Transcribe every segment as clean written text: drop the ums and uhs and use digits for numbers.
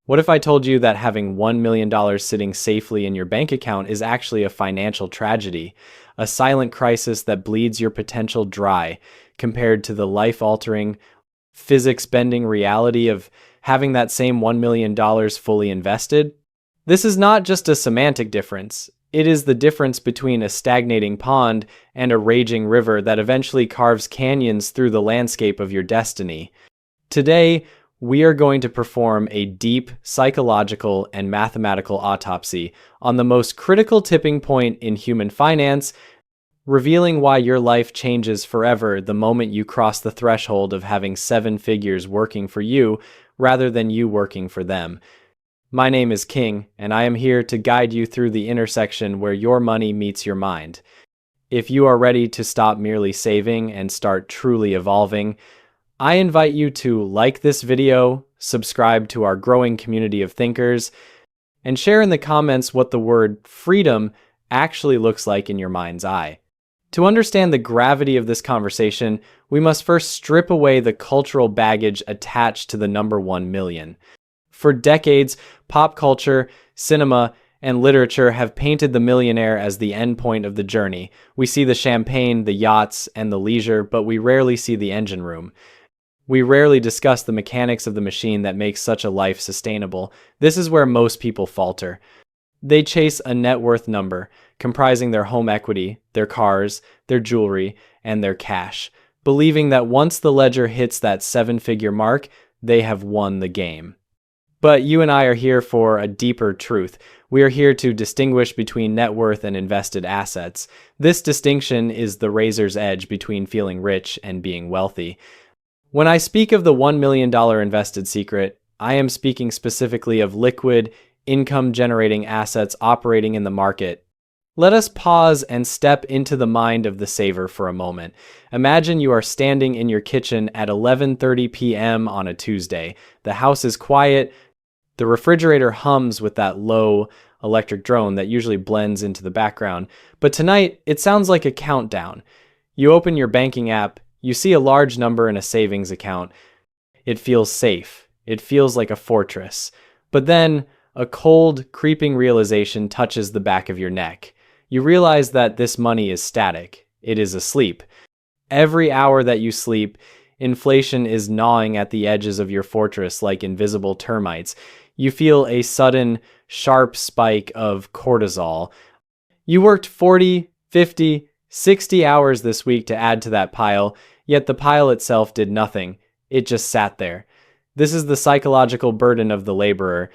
What if I told you that having $1 million sitting safely in your bank account is actually a financial tragedy, a silent crisis that bleeds your potential dry compared to the life-altering, physics-bending reality of having that same $1 million fully invested? This is not just a semantic difference. It is the difference between a stagnating pond and a raging river that eventually carves canyons through the landscape of your destiny. Today, we are going to perform a deep psychological and mathematical autopsy on the most critical tipping point in human finance, revealing why your life changes forever the moment you cross the threshold of having 7 figures working for you rather than you working for them. My name is King, and I am here to guide you through the intersection where your money meets your mind. If you are ready to stop merely saving and start truly evolving, I invite you to like this video, subscribe to our growing community of thinkers, and share in the comments what the word freedom actually looks like in your mind's eye. To understand the gravity of this conversation, we must first strip away the cultural baggage attached to the number 1 million. For decades, pop culture, cinema, and literature have painted the millionaire as the endpoint of the journey. We see the champagne, the yachts, and the leisure, but we rarely see the engine room. We rarely discuss the mechanics of the machine that makes such a life sustainable. This is where most people falter. They chase a net worth number, comprising their home equity, their cars, their jewelry, and their cash, believing that once the ledger hits that 7-figure mark, they have won the game. But you and I are here for a deeper truth. We are here to distinguish between net worth and invested assets. This distinction is the razor's edge between feeling rich and being wealthy. When I speak of the $1 million invested secret, I am speaking specifically of liquid, income-generating assets operating in the market. Let us pause and step into the mind of the saver for a moment. Imagine you are standing in your kitchen at 11:30 p.m. on a Tuesday. The house is quiet. The refrigerator hums with that low electric drone that usually blends into the background. But tonight, it sounds like a countdown. You open your banking app. You see a large number in a savings account. It feels safe. It feels like a fortress. But then, a cold, creeping realization touches the back of your neck. You realize that this money is static. It is asleep. Every hour that you sleep, inflation is gnawing at the edges of your fortress like invisible termites. You feel a sudden, sharp spike of cortisol. You worked 40, 50, 60 hours this week to add to that pile, yet the pile itself did nothing. It just sat there. This is the psychological burden of the laborer.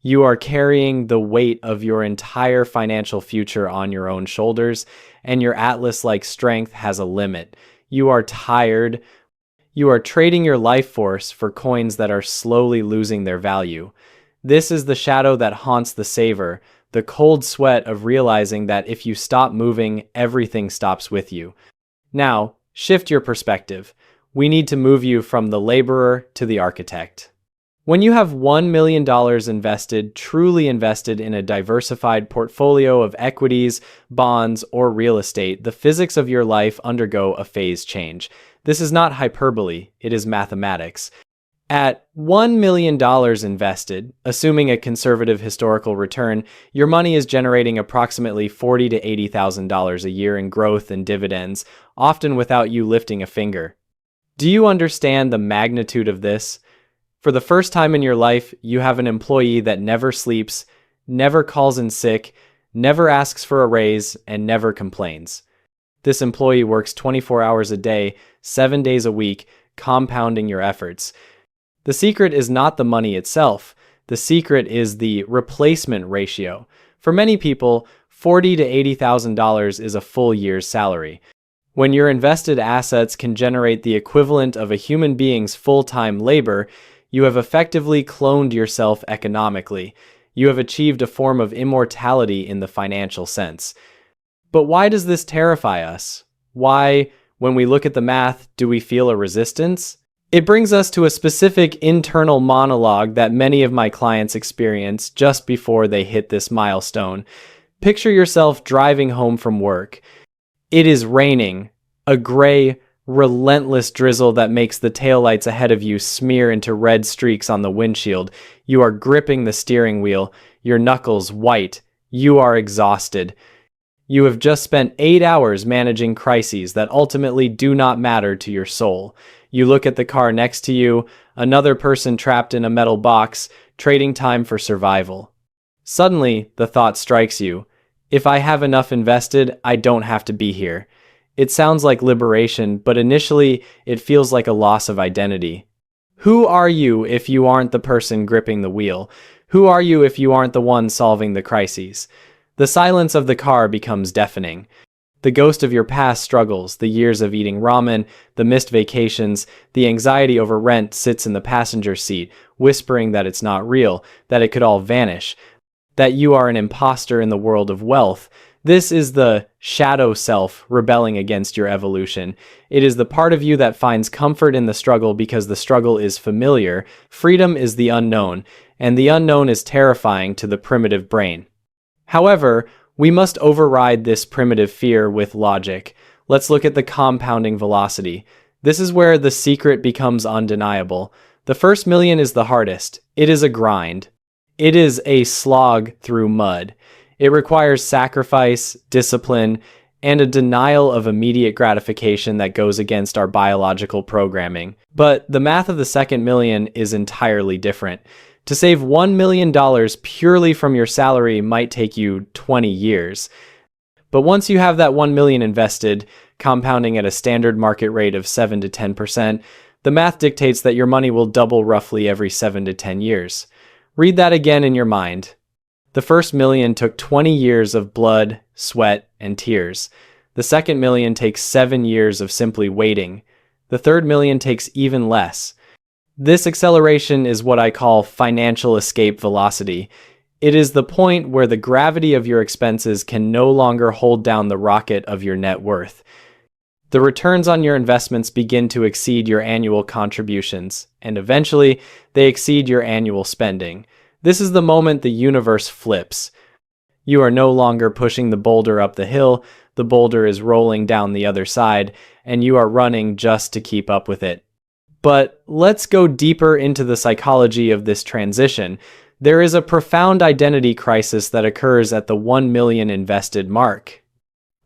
You are carrying the weight of your entire financial future on your own shoulders, and your Atlas-like strength has a limit. You are tired. You are trading your life force for coins that are slowly losing their value. This is the shadow that haunts the saver, the cold sweat of realizing that if you stop moving, everything stops with you. Now, shift your perspective. We need to move you from the laborer to the architect. When you have $1 million invested, truly invested in a diversified portfolio of equities, bonds, or real estate, the physics of your life undergo a phase change. This is not hyperbole, it is mathematics. At $1 million invested, assuming a conservative historical return, your money is generating approximately $40,000 to $80,000 a year in growth and dividends, often without you lifting a finger. Do you understand the magnitude of this? For the first time in your life, you have an employee that never sleeps, never calls in sick, never asks for a raise, and never complains. This employee works 24 hours a day, 7 days a week, compounding your efforts. The secret is not the money itself. The secret is the replacement ratio. For many people, $40,000 to $80,000 is a full year's salary. When your invested assets can generate the equivalent of a human being's full-time labor, you have effectively cloned yourself economically. You have achieved a form of immortality in the financial sense. But why does this terrify us? Why, when we look at the math, do we feel a resistance? It brings us to a specific internal monologue that many of my clients experience just before they hit this milestone. Picture yourself driving home from work. It is raining, a gray, relentless drizzle that makes the taillights ahead of you smear into red streaks on the windshield. You are gripping the steering wheel, your knuckles white. You are exhausted. You have just spent 8 hours managing crises that ultimately do not matter to your soul. You look at the car next to you, another person trapped in a metal box, trading time for survival. Suddenly, the thought strikes you. If I have enough invested, I don't have to be here. It sounds like liberation, but initially, it feels like a loss of identity. Who are you if you aren't the person gripping the wheel? Who are you if you aren't the one solving the crises? The silence of the car becomes deafening. The ghost of your past struggles, the years of eating ramen, the missed vacations, the anxiety over rent sits in the passenger seat, whispering that it's not real, that it could all vanish, that you are an imposter in the world of wealth. This is the shadow self rebelling against your evolution. It is the part of you that finds comfort in the struggle because the struggle is familiar. Freedom is the unknown, and the unknown is terrifying to the primitive brain. However, we must override this primitive fear with logic. Let's look at the compounding velocity. This is where the secret becomes undeniable. The first million is the hardest. It is a grind. It is a slog through mud. It requires sacrifice, discipline, and a denial of immediate gratification that goes against our biological programming. But the math of the second million is entirely different. To save $1 million purely from your salary might take you 20 years. But once you have that 1 million invested, compounding at a standard market rate of 7 to 10%, the math dictates that your money will double roughly every 7 to 10 years. Read that again in your mind. The first million took 20 years of blood, sweat, and tears. The second million takes 7 years of simply waiting. The third million takes even less. This acceleration is what I call financial escape velocity. It is the point where the gravity of your expenses can no longer hold down the rocket of your net worth. The returns on your investments begin to exceed your annual contributions, and eventually, they exceed your annual spending. This is the moment the universe flips. You are no longer pushing the boulder up the hill, the boulder is rolling down the other side, and you are running just to keep up with it. But let's go deeper into the psychology of this transition. There is a profound identity crisis that occurs at the 1 million invested mark.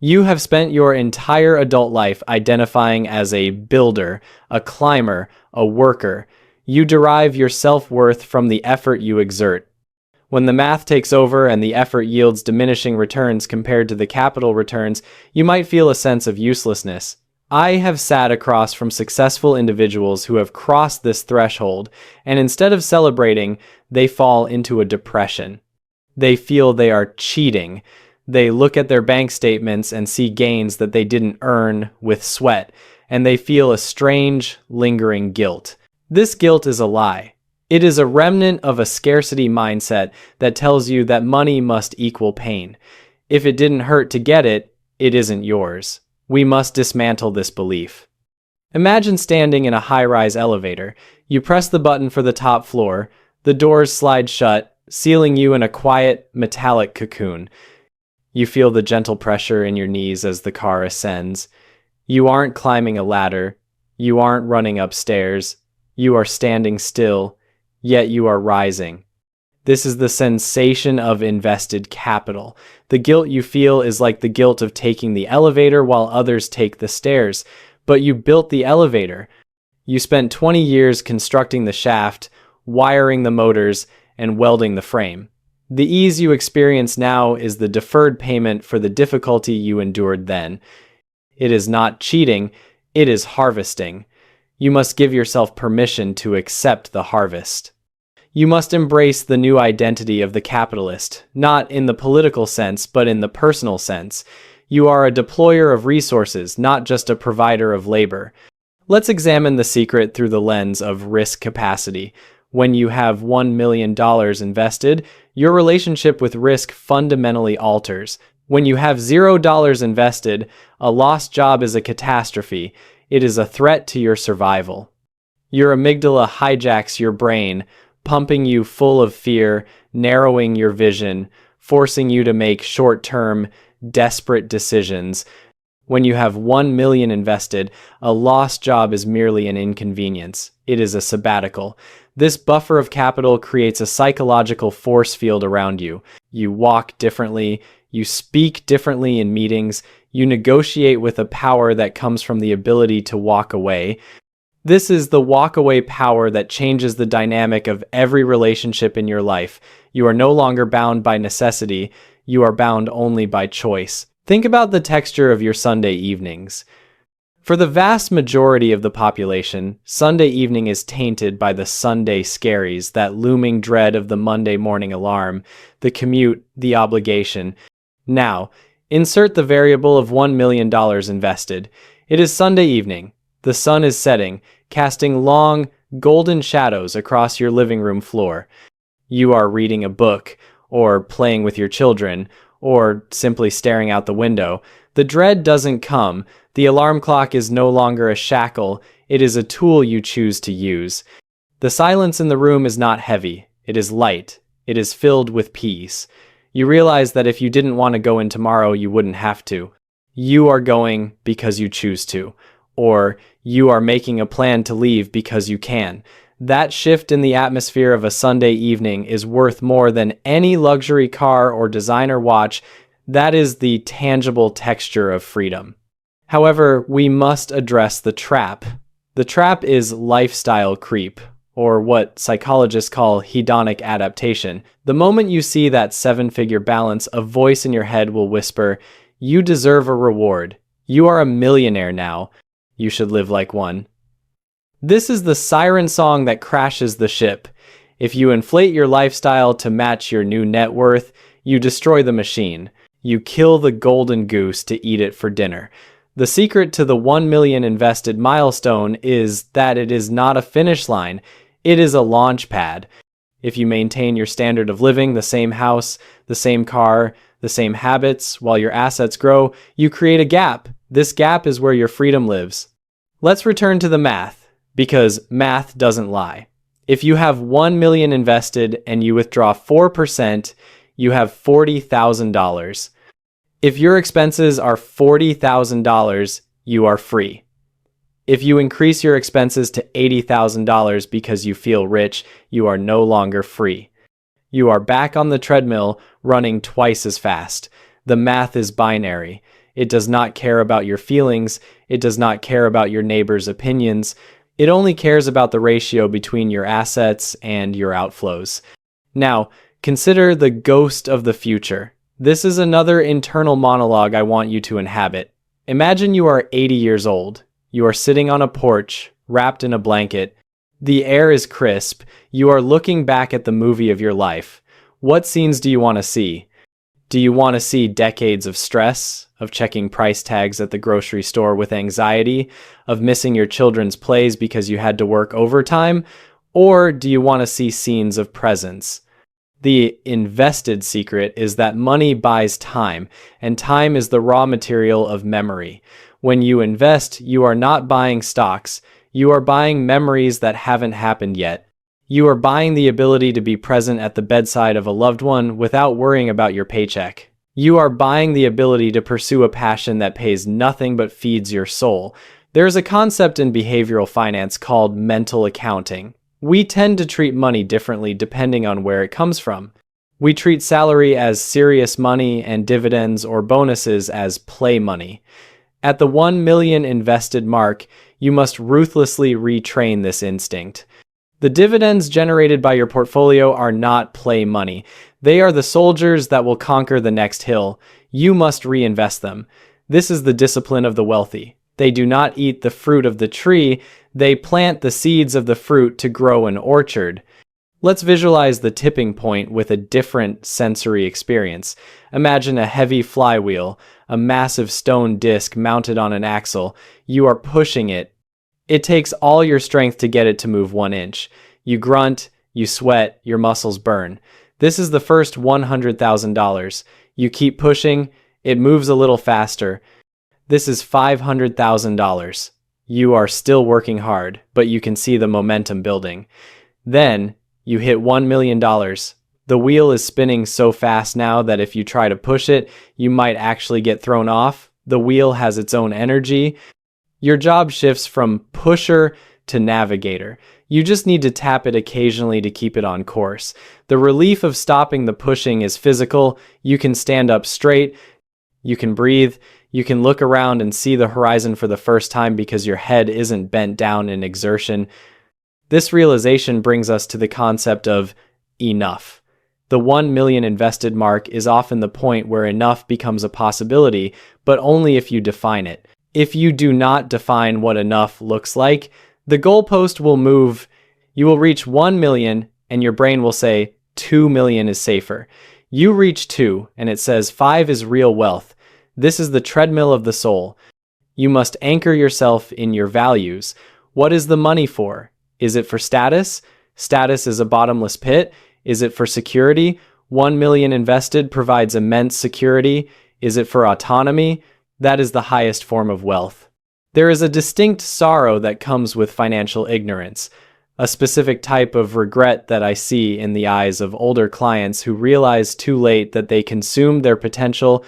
You have spent your entire adult life identifying as a builder, a climber, a worker. You derive your self-worth from the effort you exert. When the math takes over and the effort yields diminishing returns compared to the capital returns, you might feel a sense of uselessness. I have sat across from successful individuals who have crossed this threshold, and instead of celebrating, they fall into a depression. They feel they are cheating. They look at their bank statements and see gains that they didn't earn with sweat, and they feel a strange, lingering guilt. This guilt is a lie. It is a remnant of a scarcity mindset that tells you that money must equal pain. If it didn't hurt to get it, it isn't yours. We must dismantle this belief. Imagine standing in a high-rise elevator. You press the button for the top floor. The doors slide shut, sealing you in a quiet, metallic cocoon. You feel the gentle pressure in your knees as the car ascends. You aren't climbing a ladder. You aren't running upstairs. You are standing still, yet you are rising. This is the sensation of invested capital. The guilt you feel is like the guilt of taking the elevator while others take the stairs. But you built the elevator. You spent 20 years constructing the shaft, wiring the motors, and welding the frame. The ease you experience now is the deferred payment for the difficulty you endured then. It is not cheating, it is harvesting. You must give yourself permission to accept the harvest. You must embrace the new identity of the capitalist, not in the political sense, but in the personal sense. You are a deployer of resources, not just a provider of labor. Let's examine the secret through the lens of risk capacity. When you have $1 million invested, your relationship with risk fundamentally alters. When you have $0 invested, a lost job is a catastrophe. It is a threat to your survival. Your amygdala hijacks your brain, pumping you full of fear, narrowing your vision, forcing you to make short-term, desperate decisions. When you have 1 million invested, a lost job is merely an inconvenience. It is a sabbatical. This buffer of capital creates a psychological force field around you. You walk differently, you speak differently in meetings, you negotiate with a power that comes from the ability to walk away. This is the walk-away power that changes the dynamic of every relationship in your life. You are no longer bound by necessity, you are bound only by choice. Think about the texture of your Sunday evenings. For the vast majority of the population, Sunday evening is tainted by the Sunday scaries, that looming dread of the Monday morning alarm, the commute, the obligation. Now, insert the variable of $1 million invested. It is Sunday evening. The sun is setting, casting long, golden shadows across your living room floor. You are reading a book, or playing with your children, or simply staring out the window. The dread doesn't come. The alarm clock is no longer a shackle, it is a tool you choose to use. The silence in the room is not heavy, it is light, it is filled with peace. You realize that if you didn't want to go in tomorrow, you wouldn't have to. You are going because you choose to, or you are making a plan to leave because you can. That shift in the atmosphere of a Sunday evening is worth more than any luxury car or designer watch. That is the tangible texture of freedom. However, we must address the trap. The trap is lifestyle creep, or what psychologists call hedonic adaptation. The moment you see that seven-figure balance, a voice in your head will whisper, "You deserve a reward. You are a millionaire now. You should live like one." This is the siren song that crashes the ship. If you inflate your lifestyle to match your new net worth, you destroy the machine. You kill the golden goose to eat it for dinner. The secret to the 1 million invested milestone is that it is not a finish line, it is a launch pad. If you maintain your standard of living, the same house, the same car, the same habits, while your assets grow, you create a gap. This gap is where your freedom lives. Let's return to the math, because math doesn't lie. If you have 1 million invested and you withdraw 4%, you have $40,000. If your expenses are $40,000, you are free. If you increase your expenses to $80,000 because you feel rich, you are no longer free. You are back on the treadmill, running twice as fast. The math is binary. It does not care about your feelings. It does not care about your neighbor's opinions. It only cares about the ratio between your assets and your outflows. Now, consider the ghost of the future. This is another internal monologue I want you to inhabit. Imagine you are 80 years old. You are sitting on a porch, wrapped in a blanket. The air is crisp. You are looking back at the movie of your life. What scenes do you want to see? Do you want to see decades of stress, of checking price tags at the grocery store with anxiety, of missing your children's plays because you had to work overtime? Or do you want to see scenes of presence? The invested secret is that money buys time, and time is the raw material of memory. When you invest, you are not buying stocks. You are buying memories that haven't happened yet. You are buying the ability to be present at the bedside of a loved one without worrying about your paycheck. You are buying the ability to pursue a passion that pays nothing but feeds your soul. There is a concept in behavioral finance called mental accounting. We tend to treat money differently depending on where it comes from. We treat salary as serious money and dividends or bonuses as play money. At the 1 million invested mark, you must ruthlessly retrain this instinct. The dividends generated by your portfolio are not play money. They are the soldiers that will conquer the next hill. You must reinvest them. This is the discipline of the wealthy. They do not eat the fruit of the tree, they plant the seeds of the fruit to grow an orchard. Let's visualize the tipping point with a different sensory experience. Imagine a heavy flywheel, a massive stone disc mounted on an axle. You are pushing it. It takes all your strength to get it to move 1 inch. You grunt, you sweat, your muscles burn. This is the first $100,000. You keep pushing, it moves a little faster. This is $500,000. You are still working hard, but you can see the momentum building. Then, you hit $1 million. The wheel is spinning so fast now that if you try to push it, you might actually get thrown off. The wheel has its own energy. Your job shifts from pusher to navigator. You just need to tap it occasionally to keep it on course. The relief of stopping the pushing is physical. You can stand up straight, you can breathe, you can look around and see the horizon for the first time because your head isn't bent down in exertion. This realization brings us to the concept of enough. The 1 million invested mark is often the point where enough becomes a possibility, but only if you define it. If you do not define what enough looks like, the goalpost will move. You will reach 1 million and your brain will say 2 million is safer. You reach 2 and it says 5 is real wealth. This is the treadmill of the soul. You must anchor yourself in your values. What is the money for? Is it for status? Status is a bottomless pit. Is it for security? 1 million invested provides immense security. Is it for autonomy? That is the highest form of wealth. There is a distinct sorrow that comes with financial ignorance, a specific type of regret that I see in the eyes of older clients who realize too late that they consumed their potential.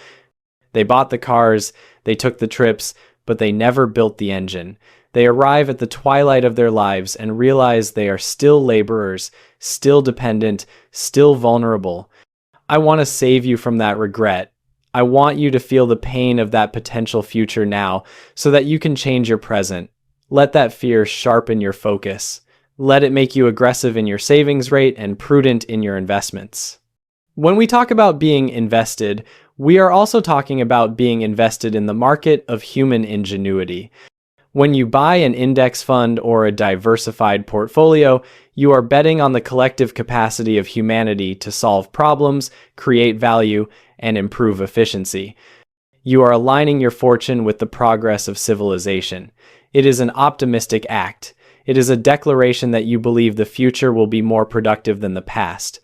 They bought the cars, they took the trips, but they never built the engine. They arrive at the twilight of their lives and realize they are still laborers, still dependent, still vulnerable. I want to save you from that regret. I want you to feel the pain of that potential future now so that you can change your present. Let that fear sharpen your focus. Let it make you aggressive in your savings rate and prudent in your investments. When we talk about being invested, we are also talking about being invested in the market of human ingenuity. When you buy an index fund or a diversified portfolio, you are betting on the collective capacity of humanity to solve problems, create value, and improve efficiency. You are aligning your fortune with the progress of civilization. It is an optimistic act. It is a declaration that you believe the future will be more productive than the past.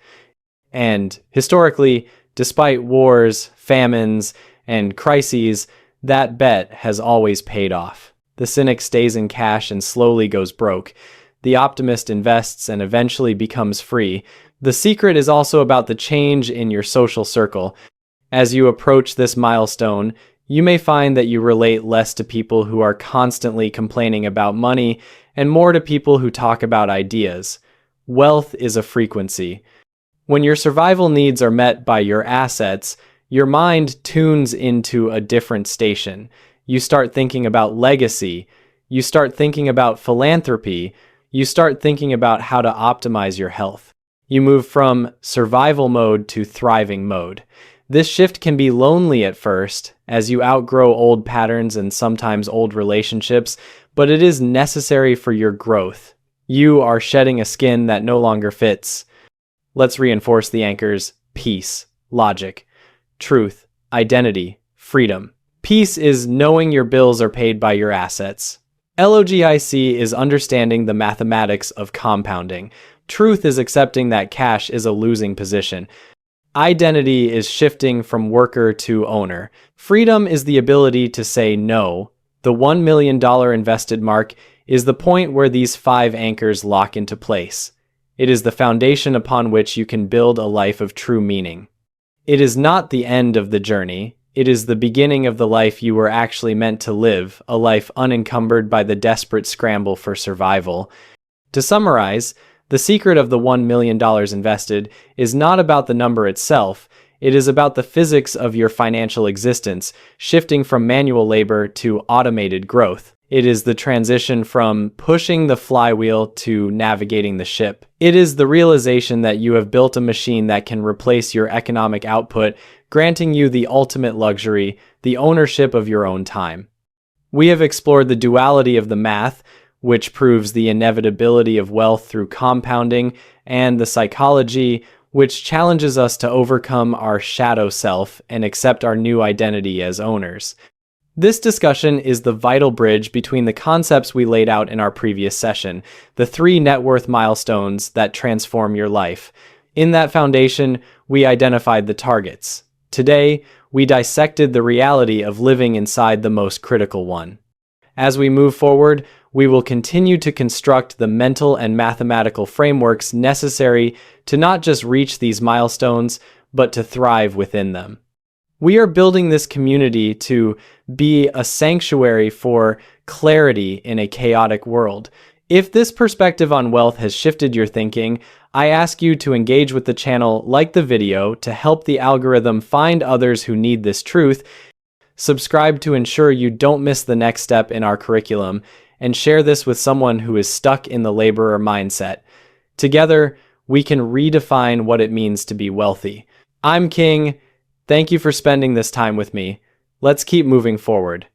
And historically, despite wars, famines, and crises, that bet has always paid off. The cynic stays in cash and slowly goes broke. The optimist invests and eventually becomes free. The secret is also about the change in your social circle. As you approach this milestone, you may find that you relate less to people who are constantly complaining about money and more to people who talk about ideas. Wealth is a frequency. When your survival needs are met by your assets, your mind tunes into a different station. You start thinking about legacy. You start thinking about philanthropy. You start thinking about how to optimize your health. You move from survival mode to thriving mode. This shift can be lonely at first, as you outgrow old patterns and sometimes old relationships, but it is necessary for your growth. You are shedding a skin that no longer fits. Let's reinforce the anchors: peace, logic, truth, identity, freedom. Peace is knowing your bills are paid by your assets. Logic is understanding the mathematics of compounding. Truth is accepting that cash is a losing position. Identity is shifting from worker to owner. Freedom is the ability to say no. The $1 million invested mark is the point where these 5 anchors lock into place. It is the foundation upon which you can build a life of true meaning. It is not the end of the journey. It is the beginning of the life you were actually meant to live, a life unencumbered by the desperate scramble for survival. To summarize, the secret of the $1 million invested is not about the number itself. It is about the physics of your financial existence, shifting from manual labor to automated growth. It is the transition from pushing the flywheel to navigating the ship. It is the realization that you have built a machine that can replace your economic output, granting you the ultimate luxury, the ownership of your own time. We have explored the duality of the math, which proves the inevitability of wealth through compounding, and the psychology, which challenges us to overcome our shadow self and accept our new identity as owners. This discussion is the vital bridge between the concepts we laid out in our previous session, the 3 net worth milestones that transform your life. In that foundation, we identified the targets. Today, we dissected the reality of living inside the most critical one. As we move forward, we will continue to construct the mental and mathematical frameworks necessary to not just reach these milestones, but to thrive within them. We are building this community to be a sanctuary for clarity in a chaotic world. If this perspective on wealth has shifted your thinking, I ask you to engage with the channel, like the video to help the algorithm find others who need this truth, subscribe to ensure you don't miss the next step in our curriculum, and share this with someone who is stuck in the laborer mindset. Together, we can redefine what it means to be wealthy. I'm King. Thank you for spending this time with me. Let's keep moving forward.